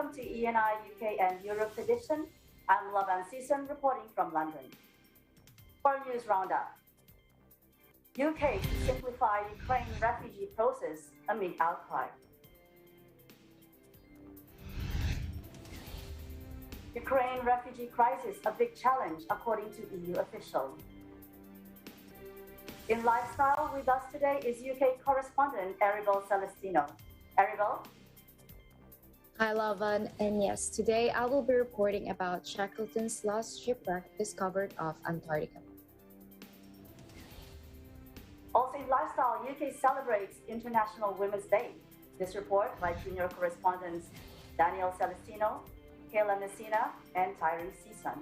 Welcome to ENI UK and Europe edition. I'm Lavan Season reporting from London. For News Roundup, UK to simplify Ukraine refugee process amid outcry. Ukraine refugee crisis a big challenge according to EU official. In lifestyle with us today is UK correspondent Aribel Celestino. Aribel? Hi, Lavan, and yes, today I will be reporting about Shackleton's last shipwreck discovered off Antarctica. Also in lifestyle, UK celebrates International Women's Day. This report by junior correspondents Daniel Celestino, Kayla Messina, and Tyree Season.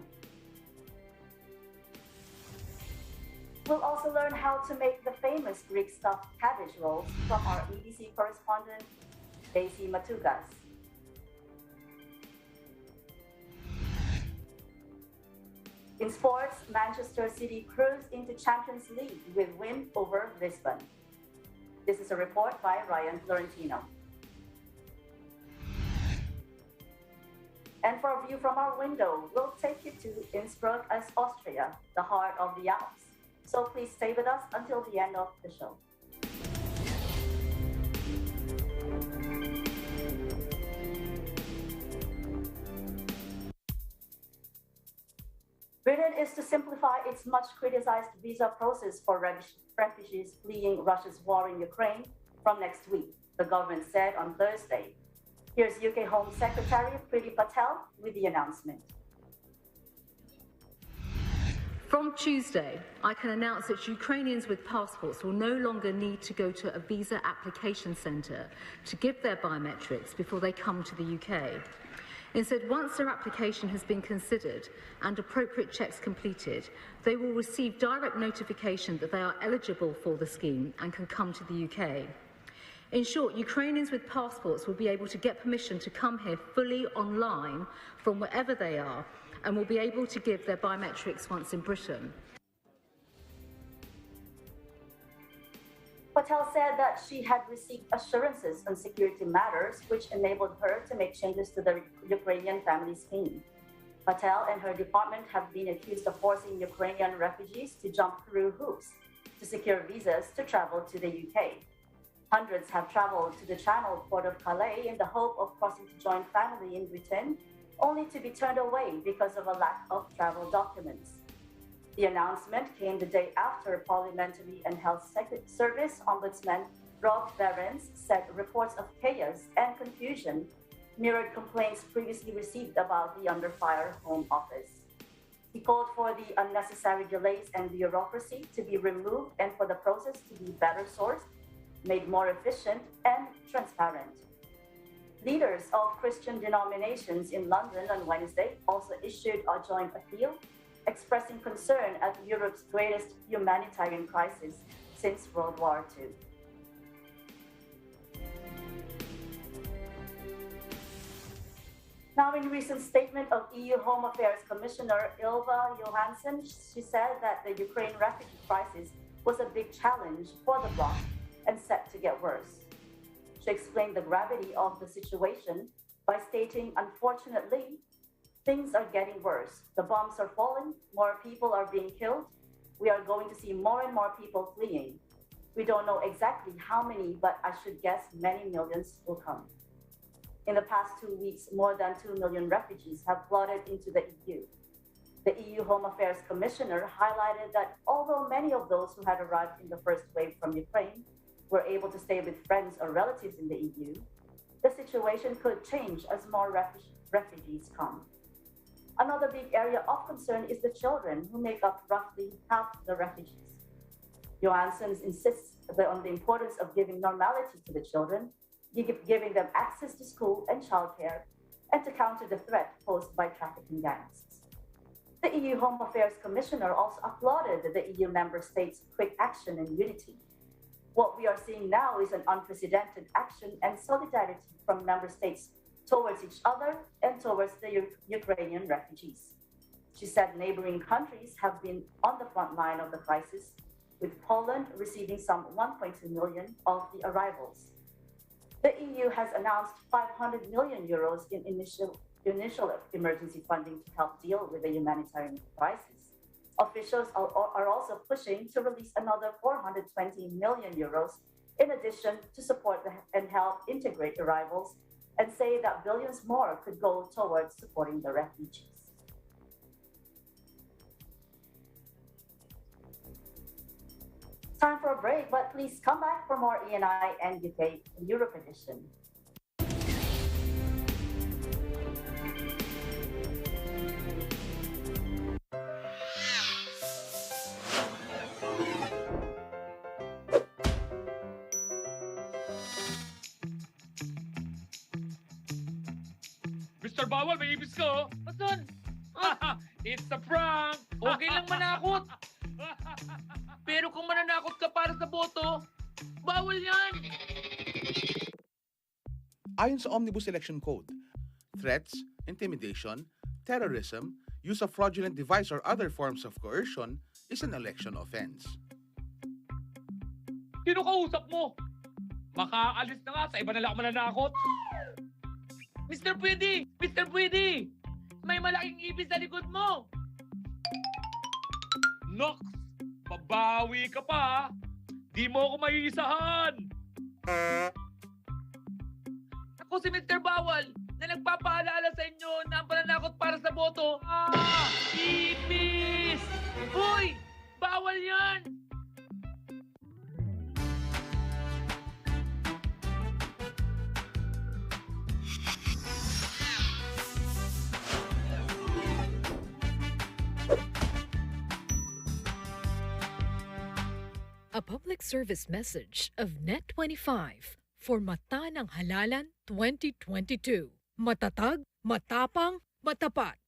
We'll also learn how to make the famous Greek stuffed cabbage rolls from our EBC correspondent Daisy Matugas. In sports, Manchester City cruised into Champions League with win over Lisbon. This is a report by Ryan Florentino. And for a view from our window, we'll take you to Innsbruck as Austria, the heart of the Alps. So please stay with us until the end of the show. Britain is to simplify its much criticized visa process for refugees fleeing Russia's war in Ukraine from next week, the government said on Thursday. Here's UK Home Secretary Priti Patel with the announcement. From Tuesday, I can announce that Ukrainians with passports will no longer need to go to a visa application centre to give their biometrics before they come to the UK. Instead, once their application has been considered and appropriate checks completed, they will receive direct notification that they are eligible for the scheme and can come to the UK. In short, Ukrainians with passports will be able to get permission to come here fully online from wherever they are and will be able to give their biometrics once in Britain. Patel said that she had received assurances on security matters which enabled her to make changes to the Ukrainian family scheme. Patel and her department have been accused of forcing Ukrainian refugees to jump through hoops to secure visas to travel to the UK. Hundreds have traveled to the Channel port of Calais in the hope of crossing to join family in Britain, only to be turned away because of a lack of travel documents. The announcement came the day after Parliamentary and Health Service Ombudsman Rob Behrens said reports of chaos and confusion mirrored complaints previously received about the under fire Home Office. He called for the unnecessary delays and bureaucracy to be removed and for the process to be better sourced, made more efficient and transparent. Leaders of Christian denominations in London on Wednesday also issued a joint appeal expressing concern at Europe's greatest humanitarian crisis since World War II. Now, in a recent statement of EU Home Affairs Commissioner Ylva Johansson, she said that the Ukraine refugee crisis was a big challenge for the bloc and set to get worse. She explained the gravity of the situation by stating, unfortunately, things are getting worse. The bombs are falling, more people are being killed. We are going to see more and more people fleeing. We don't know exactly how many, but I should guess many millions will come. In the past 2 weeks, more than 2 million refugees have flooded into the EU. The EU Home Affairs Commissioner highlighted that although many of those who had arrived in the first wave from Ukraine were able to stay with friends or relatives in the EU, the situation could change as more refugees come. Another big area of concern is the children, who make up roughly half the refugees. Johansson insists on the importance of giving normality to the children, giving them access to school and childcare, and to counter the threat posed by trafficking gangs. The EU Home Affairs Commissioner also applauded the EU member states' quick action and unity. What we are seeing now is an unprecedented action and solidarity from member states towards each other and towards the Ukrainian refugees. She said neighboring countries have been on the front line of the crisis, with Poland receiving some 1.2 million of the arrivals. The EU has announced 500 million euros in initial emergency funding to help deal with the humanitarian crisis. Officials are also pushing to release another 420 million euros in addition to support and help integrate arrivals, and say that billions more could go towards supporting the refugees. Time for a break, but please come back for more ENI and UK Europe edition. Mr. Bawal, may ibis ka, oh. Asan? It's a prank! Okay lang manakot. Pero kung mananakot ka para sa boto, bawal yan. Ayon sa Omnibus Election Code, threats, intimidation, terrorism, use of fraudulent device or other forms of coercion is an election offense. Sino kausap mo? Makaalis na nga, sa iba na lang ako mananakot. Mr. Pwede! Mr. Pwede! May malaking ibis sa likod mo. Nox! Babawi ka pa, ha? Di mo ako maiisahan! Ako si Mr. Bawal na nagpapaalala sa inyo na ang pananakot para sa boto. Ibis! Hoy! Bawal yan! A public service message of Net25 for Mata ng Halalan 2022. Matatag, matapang, matapat.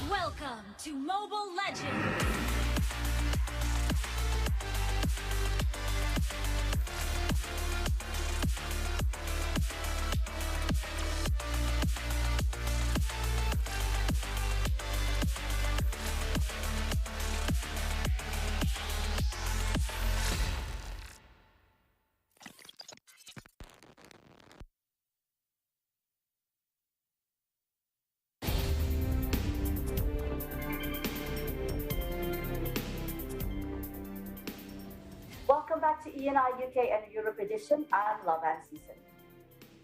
Welcome to Mobile Legends! Welcome back to ENI UK and Europe edition. I'm Love and Season.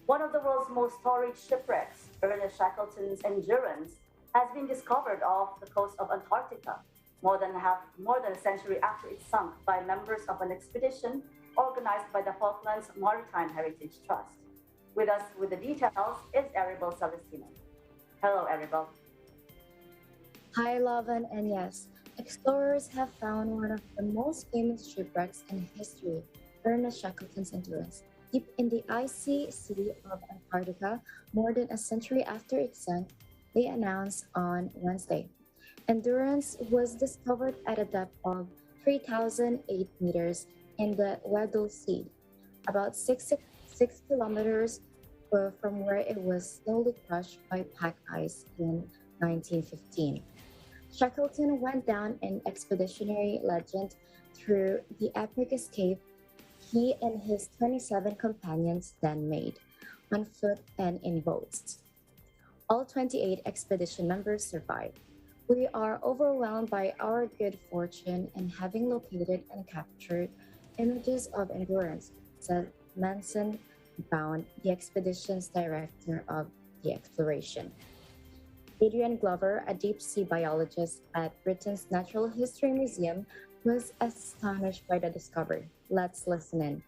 One of the world's most storied shipwrecks, Ernest Shackleton's Endurance, has been discovered off the coast of Antarctica, more than a century after it sunk by members of an expedition organized by the Falklands Maritime Heritage Trust. With us with the details is Aribel Celestino. Hello, Aribel. Hi, Lovan, and yes, explorers have found one of the most famous shipwrecks in history, Ernest Shackleton's Endurance, deep in the icy sea of Antarctica, more than a century after it sank, they announced on Wednesday. Endurance was discovered at a depth of 3,008 meters in the Weddell Sea, about 6 kilometers from where it was slowly crushed by pack ice in 1915. Shackleton went down in expeditionary legend through the epic escape he and his 27 companions then made, on foot and in boats. All 28 expedition members survived. We are overwhelmed by our good fortune in having located and captured images of Endurance, said Manson Bound, the expedition's director of the exploration. Adrian Glover, a deep-sea biologist at Britain's Natural History Museum, was astonished by the discovery. Let's listen in.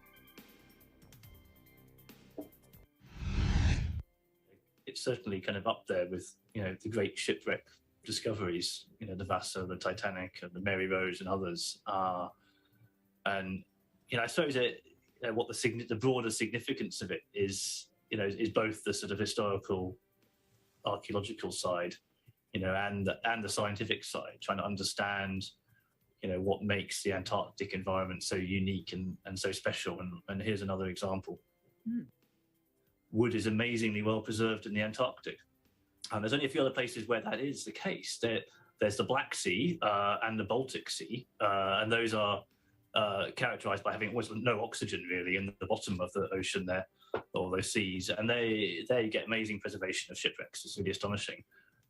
It's certainly kind of up there with, the great shipwreck discoveries, the Vasa, the Titanic, and the Mary Rose, and others. And I suppose what the broader significance of it is both the sort of historical, archaeological side, and the scientific side, trying to understand, what makes the Antarctic environment so unique and so special. And here's another example. wood is amazingly well preserved in the Antarctic. And there's only a few other places where that is the case. There's the Black Sea and the Baltic Sea, and those are characterized by having almost no oxygen really in the bottom of the ocean there, or those seas, and there you get amazing preservation of shipwrecks. It's really astonishing.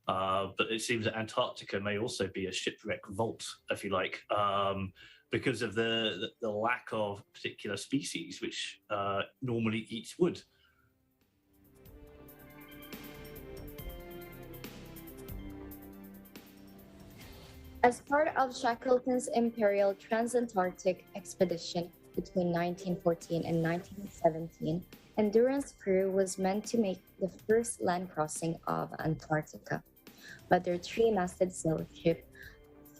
But it seems that Antarctica may also be a shipwreck vault, if you like, because of the lack of particular species which normally eat wood. As part of Shackleton's Imperial Transantarctic Expedition between 1914 and 1917, Endurance crew was meant to make the first land crossing of Antarctica, but their three-masted sail ship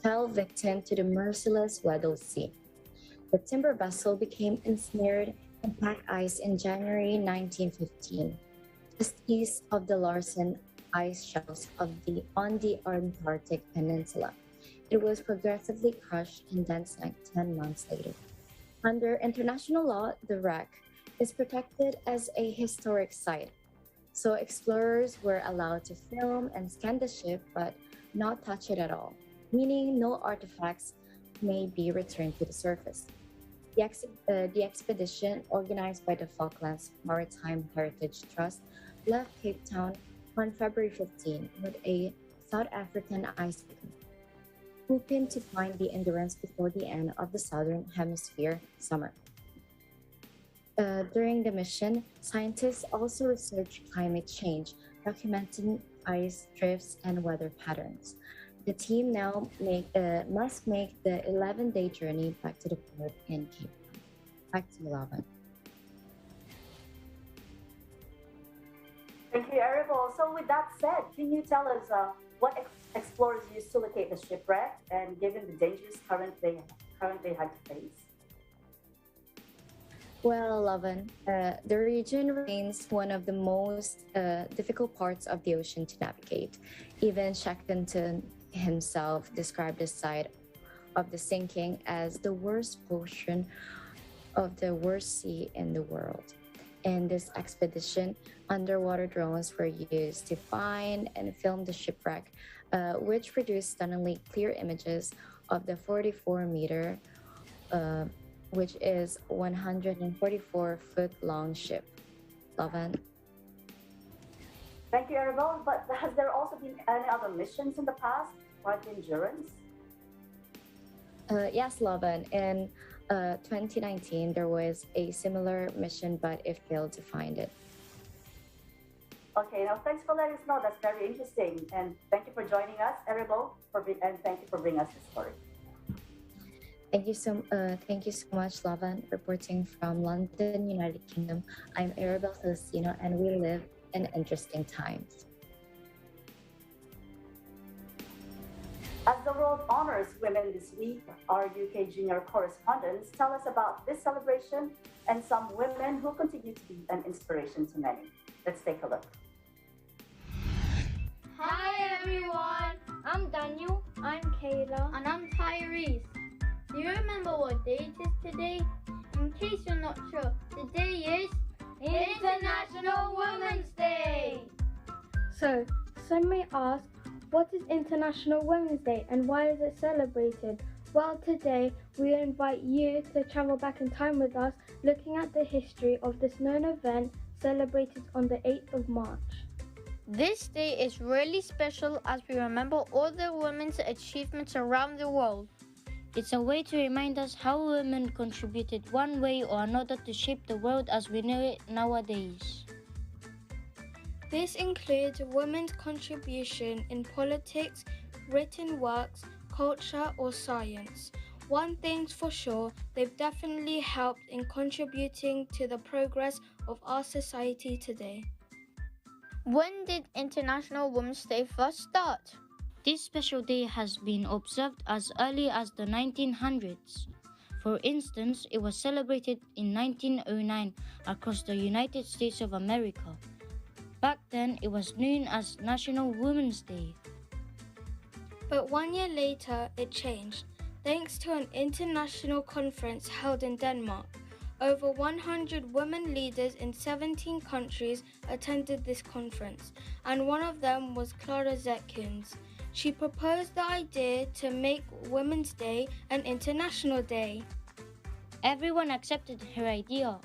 fell victim to the merciless Weddell Sea. The timber vessel became ensnared in pack ice in January 1915, just east of the Larsen ice shelves on the Antarctic Peninsula. It was progressively crushed and then sank 10 months later. Under international law, the wreck is protected as a historic site, so explorers were allowed to film and scan the ship but not touch it at all, meaning no artifacts may be returned to the surface. The expedition, organized by the Falklands Maritime Heritage Trust, left Cape Town on February 15 with a South African ice picker, hoping to find the Endurance before the end of the Southern Hemisphere summer. During the mission, scientists also researched climate change, documenting ice drifts and weather patterns. The team now must make the 11-day journey back to the port in Cape Town. Back to you, Lavan. Thank you, Aribel. So with that said, can you tell us what explorers used to locate the shipwreck, and given the dangers currently had to face? Well, Lavan, the region remains one of the most difficult parts of the ocean to navigate. Even Shackleton himself described the site of the sinking as the worst portion of the worst sea in the world. In this expedition, underwater drones were used to find and film the shipwreck, which produced stunningly clear images of the 44-meter, which is 144-foot-long ship. Lavan? Thank you, Aribel. But has there also been any other missions in the past for the Endurance? Yes, Lavan. In 2019, there was a similar mission, but it failed to find it. Okay, now thanks for letting us know. That's very interesting. And thank you for joining us, Aribel, and thank you for bringing us this story. Thank you so much, Lavan. Reporting from London, United Kingdom. I'm Aribel Celestino, and we live in interesting times. As the world honors women this week, our UK junior correspondents tell us about this celebration and some women who continue to be an inspiration to many. Let's take a look. Hi everyone, I'm Daniel, I'm Kayla, and I'm Tyrese. Do you remember what day it is today? In case you're not sure, today is International Women's Day! So, some may ask, what is International Women's Day and why is it celebrated? Well, today we invite you to travel back in time with us, looking at the history of this known event celebrated on the 8th of March. This day is really special as we remember all the women's achievements around the world. It's a way to remind us how women contributed one way or another to shape the world as we know it nowadays. This includes women's contribution in politics, written works, culture, or science. One thing's for sure, they've definitely helped in contributing to the progress of our society today. When did International Women's Day first start? This special day has been observed as early as the 1900s. For instance, it was celebrated in 1909 across the United States of America. Back then, it was known as National Women's Day. But 1 year later, it changed, thanks to an international conference held in Denmark. Over 100 women leaders in 17 countries attended this conference, and one of them was Clara Zetkins. She proposed the idea to make Women's Day an international day. Everyone accepted her idea,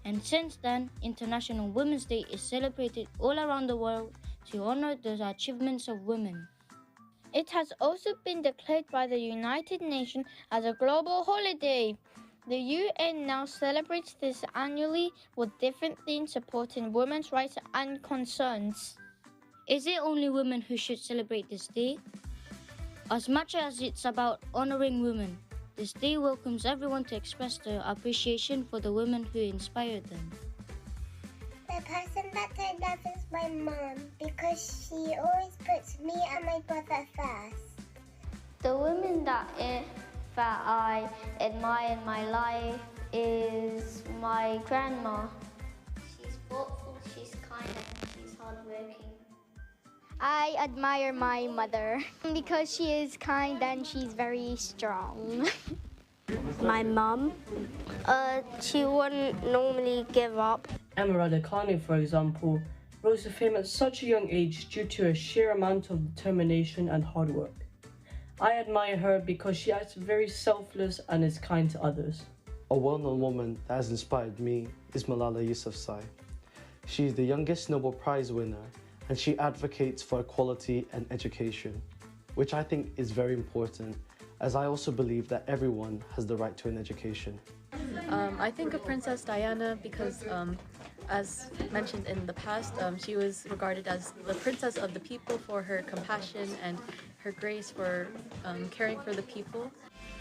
and since then, International Women's Day is celebrated all around the world to honor the achievements of women. It has also been declared by the United Nations as a global holiday. The UN now celebrates this annually with different themes supporting women's rights and concerns. Is it only women who should celebrate this day? As much as it's about honoring women, this day welcomes everyone to express their appreciation for the women who inspired them. The person that turned up is my mom because she always puts me and my brother first. The women that I admire in my life is my grandma. She's thoughtful, she's kind, and she's hardworking. I admire my mother because she is kind and she's very strong. My mom, she wouldn't normally give up. Emerald Khan, for example, rose to fame at such a young age due to her sheer amount of determination and hard work. I admire her because she acts very selfless and is kind to others. A well-known woman that has inspired me is Malala Yousafzai. She is the youngest Nobel Prize winner and she advocates for equality and education, which I think is very important, as I also believe that everyone has the right to an education. I think of Princess Diana because, as mentioned in the past, she was regarded as the princess of the people for her compassion and her grace for caring for the people.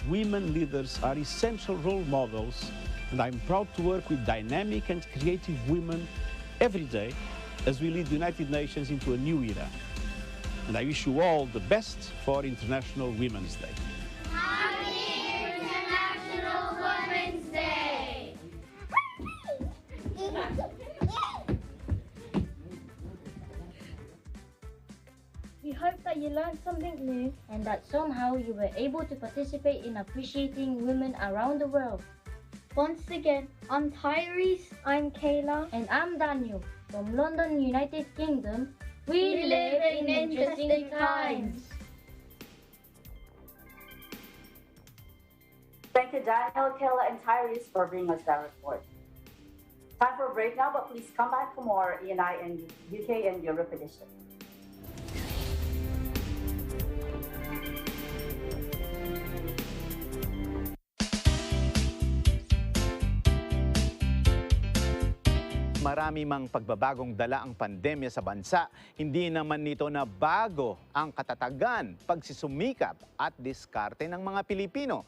Women leaders are essential role models, and I'm proud to work with dynamic and creative women every day as we lead the United Nations into a new era. And I wish you all the best for International Women's Day. Happy International Women's Day! We hope that you learned something new and that somehow you were able to participate in appreciating women around the world. Once again, I'm Tyrese, I'm Kayla, and I'm Daniel. From London, United Kingdom, we live in interesting times. Thank you, Daniel, Kayla, and Tyrese for bringing us that report. Time for a break now, but please come back for more ENI and UK and Europe edition. Marami mang pagbabagong dala ang pandemya sa bansa, hindi naman nito na bago ang katatagan, pagsusumikap at diskarte ng mga Pilipino.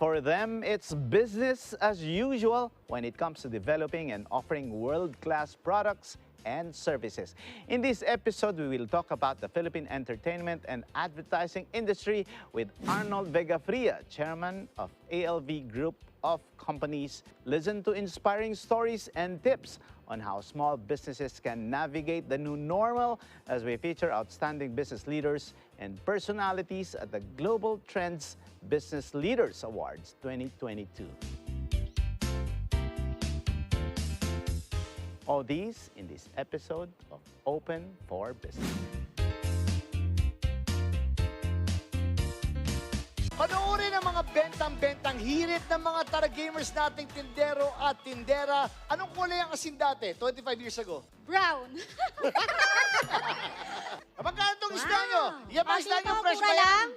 For them, it's business as usual when it comes to developing and offering world-class products and services. In this episode, we will talk about the Philippine entertainment and advertising industry with Arnold Vega-Fria, chairman of ALV Group of Companies. Listen to inspiring stories and tips on how small businesses can navigate the new normal as we feature outstanding business leaders and personalities at the Global Trends Business Leaders Awards 2022. All these in this episode of Open for Business. Panoorin ang mga bentang-bentang hirit ng mga tara-gamers nating tindero at tindera. Anong kulay ang asin dati, 25 years ago? Brown. Magkano itong isda nyo? Yan ba isda nyo fresh ba yan? Lang?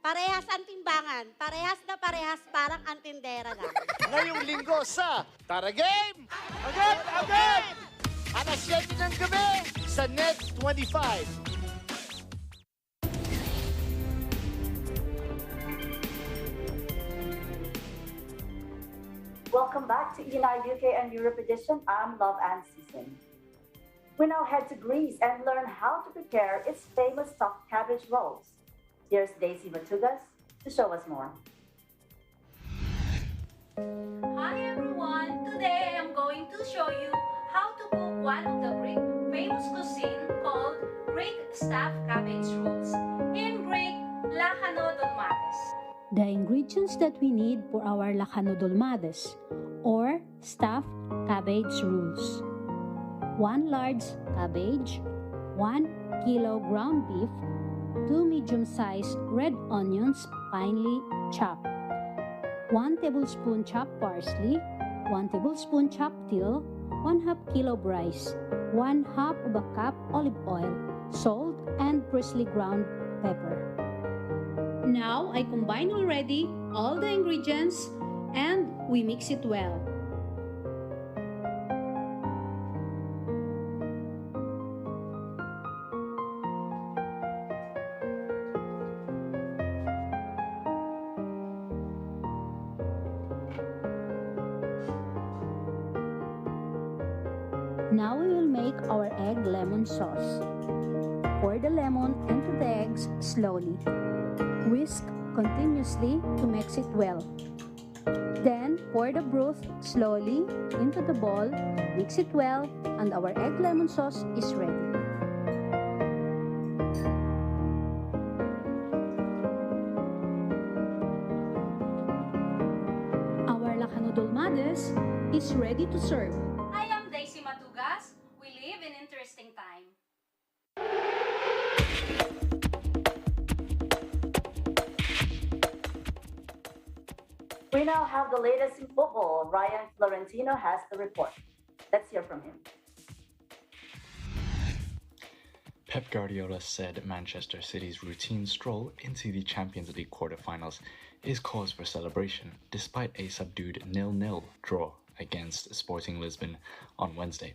Parehas ang timbangan. Parehas na parehas, parang ang tindera lang. Ngayong linggo sa Tara Game! Agad! Alas 7 ng gabi sa Net 25. Welcome back to ENI UK and Europe edition. I'm Love and Season. We now head to Greece and learn how to prepare its famous stuffed cabbage rolls. Here's Daisy Matugas to show us more. Hi everyone! Today I'm going to show you how to cook one of the Greek famous cuisine called Greek stuffed cabbage rolls. In Greek, lakanodolmates. The ingredients that we need for our lakanodolmades, or stuffed cabbage rules. 1 large cabbage, 1 kilo ground beef, 2 medium-sized red onions finely chopped, 1 tablespoon chopped parsley, 1 tablespoon chopped dill, 1/2 kilo of rice, 1/2 of a cup olive oil, salt, and freshly ground pepper. Now I combine already all the ingredients and we mix it well. Now we will make our egg lemon sauce. Pour the lemon into the eggs slowly. Whisk continuously to mix it well. Then pour the broth slowly into the bowl, mix it well, and our egg lemon sauce is ready. Our lacanudolmades is ready to serve. I am Daisy Matugas. We live in interesting time. We now have the latest in football. Ryan Florentino has the report. Let's hear from him. Pep Guardiola said Manchester City's routine stroll into the Champions League quarterfinals is cause for celebration, despite a subdued 0-0 draw against Sporting Lisbon on Wednesday.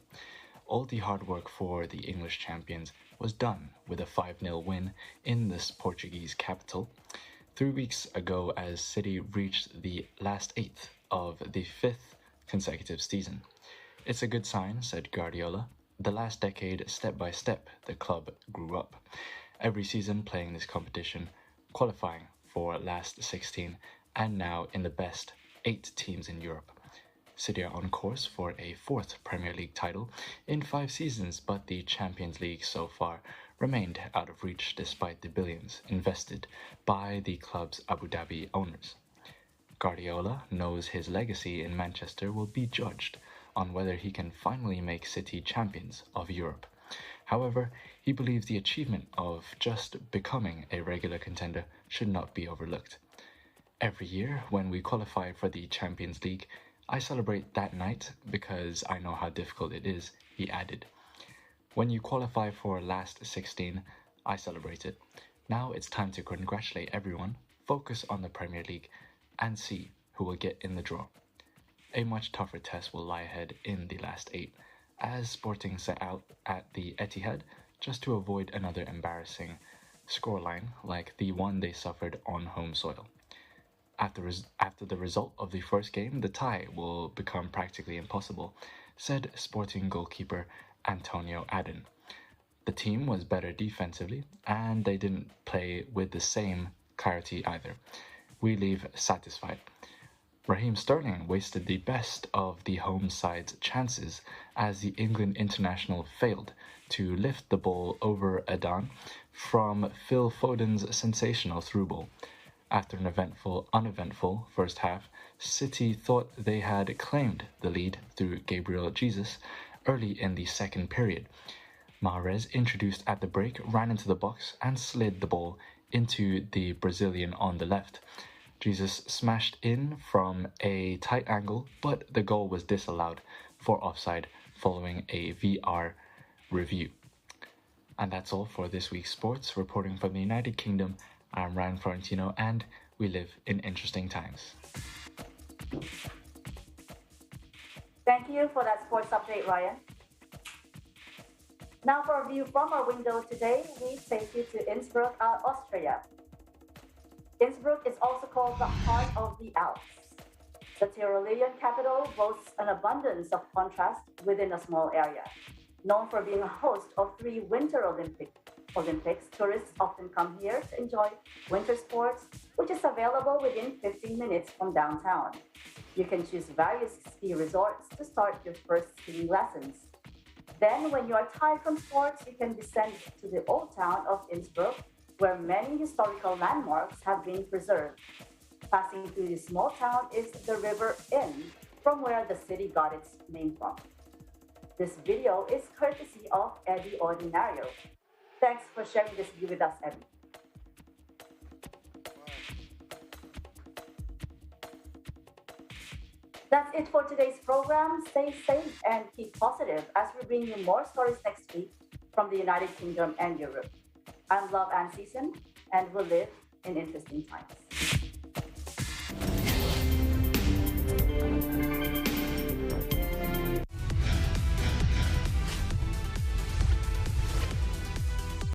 All the hard work for the English champions was done with a 5-0 win in the Portuguese capital 3 weeks ago as City reached the last eighth of the fifth consecutive season. It's a good sign, said Guardiola. The last decade, step by step, the club grew up. Every season playing this competition, qualifying for last 16, and now in the best 8 teams in Europe. City are on course for a 4th Premier League title in 5 seasons, but the Champions League so far remained out of reach despite the billions invested by the club's Abu Dhabi owners. Guardiola knows his legacy in Manchester will be judged on whether he can finally make City champions of Europe. However, he believes the achievement of just becoming a regular contender should not be overlooked. Every year, when we qualify for the Champions League, I celebrate that night because I know how difficult it is, he added. When you qualify for last 16, I celebrate it. Now it's time to congratulate everyone, focus on the Premier League, and see who will get in the draw. A much tougher test will lie ahead in the last 8, as Sporting set out at the Etihad just to avoid another embarrassing scoreline like the one they suffered on home soil. After the result of the first game, the tie will become practically impossible, said Sporting goalkeeper Antonio Adden. The team was better defensively, and they didn't play with the same clarity either. We leave satisfied. Raheem Sterling wasted the best of the home side's chances as the England international failed to lift the ball over Adan from Phil Foden's sensational through ball. After an uneventful first half, City thought they had claimed the lead through Gabriel Jesus early in the second period. Mahrez, introduced at the break, ran into the box and slid the ball into the Brazilian on the left. Jesus smashed in from a tight angle, but the goal was disallowed for offside following a VR review. And that's all for this week's sports. Reporting from the United Kingdom, I'm Ryan Florentino, and we live in interesting times. Thank you for that sports update, Ryan. Now for a view from our window today, we take you to Innsbruck, Austria. Innsbruck is also called the heart of the Alps. The Tyrolean capital boasts an abundance of contrast within a small area. Known for being a host of 3 Winter Olympics, tourists often come here to enjoy winter sports, which is available within 15 minutes from downtown. You can choose various ski resorts to start your first skiing lessons. Then, when you are tired from sports, you can descend to the old town of Innsbruck, where many historical landmarks have been preserved. Passing through this small town is the River Inn, from where the city got its name from. This video is courtesy of Eddie Ordinario. Thanks for sharing this view with us, Eddie. That's it for today's program. Stay safe and keep positive as we bring you more stories next week from the United Kingdom and Europe. I'm Love Ann Season, and we'll live in interesting times.